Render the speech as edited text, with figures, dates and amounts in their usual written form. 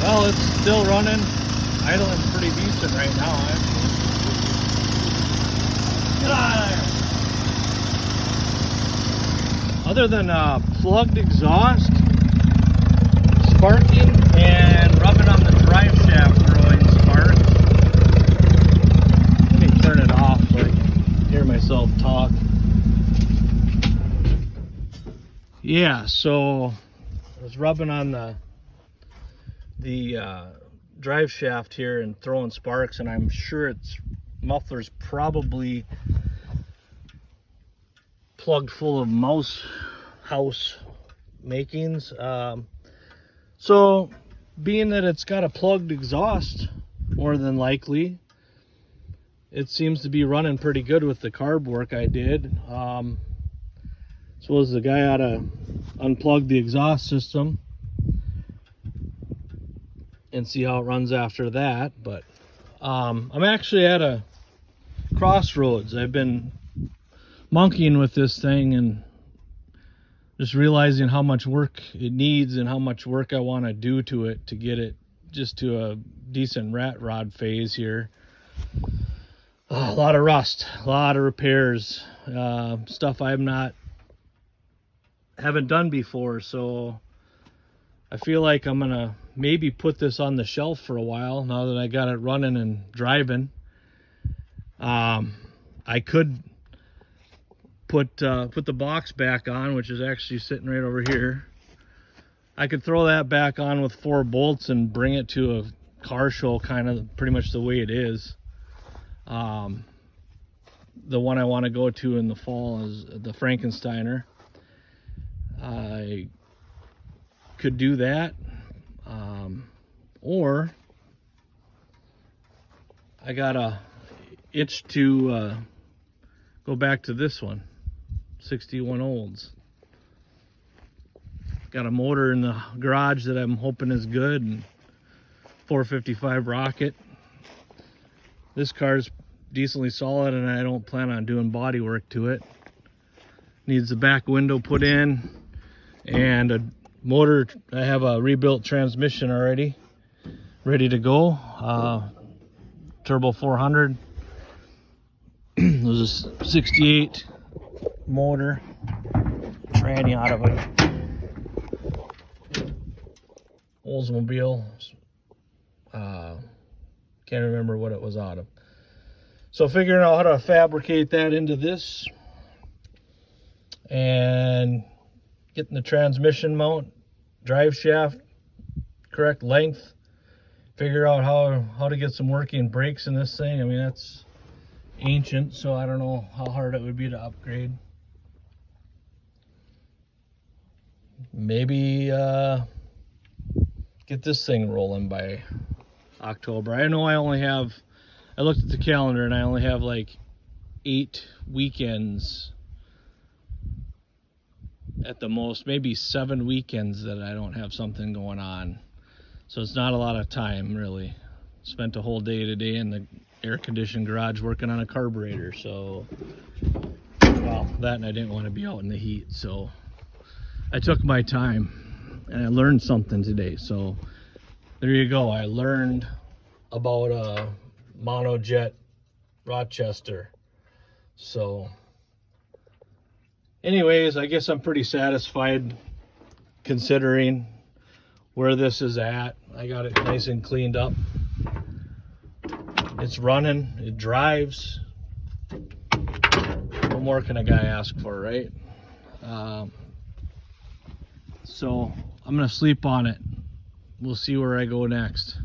Well, it's still running. Idling's pretty decent right now, actually. Get out of there! Other than plugged exhaust, sparking, and rubbing on the drive shaft throwing sparks. Let me turn it off so I can hear myself talk. Yeah, so I was rubbing on the drive shaft here and throwing sparks, and I'm sure its muffler's probably plugged full of mouse house makings. So being that it's got a plugged exhaust, more than likely it seems to be running pretty good with the carb work I did. Suppose the guy ought to unplug the exhaust system and see how it runs after that. But I'm actually at a crossroads. I've been monkeying with this thing and just realizing how much work it needs and how much work I want to do to it to get it just to a decent rat rod phase here. A lot of rust, a lot of repairs, stuff haven't done before, so I feel like I'm gonna maybe put this on the shelf for a while now that I got it running and driving. I could put the box back on, which is actually sitting right over here. I could throw that back on with 4 bolts and bring it to a car show, kind of pretty much the way it is. The one I want to go to in the fall is the Frankensteiner. I could do that, or I got a itch to go back to this one, 61 Olds. Got a motor in the garage that I'm hoping is good, and 455 rocket. This car's decently solid, and I don't plan on doing body work to it. Needs the back window put in and a motor. I have a rebuilt transmission already ready to go. Turbo 400. It was a 68 motor, tranny out of it. Oldsmobile. Can't remember what it was out of. So figuring out how to fabricate that into this and getting the transmission mount, drive shaft, correct length, figure out how to get some working brakes in this thing. I mean, that's ancient, so I don't know how hard it would be to upgrade. Maybe get this thing rolling by October. I know I looked at the calendar and I only have like 8 weekends at the most, maybe 7 weekends that I don't have something going on. So it's not a lot of time, really. Spent a whole day today in the air-conditioned garage working on a carburetor. So, well, that, and I didn't want to be out in the heat. So I took my time and I learned something today. So there you go. I learned about a monojet Rochester. So anyways, I guess I'm pretty satisfied considering where this is at. I got it nice and cleaned up. It's running, it drives. What more can a guy ask for, right? So I'm gonna sleep on it. We'll see where I go next.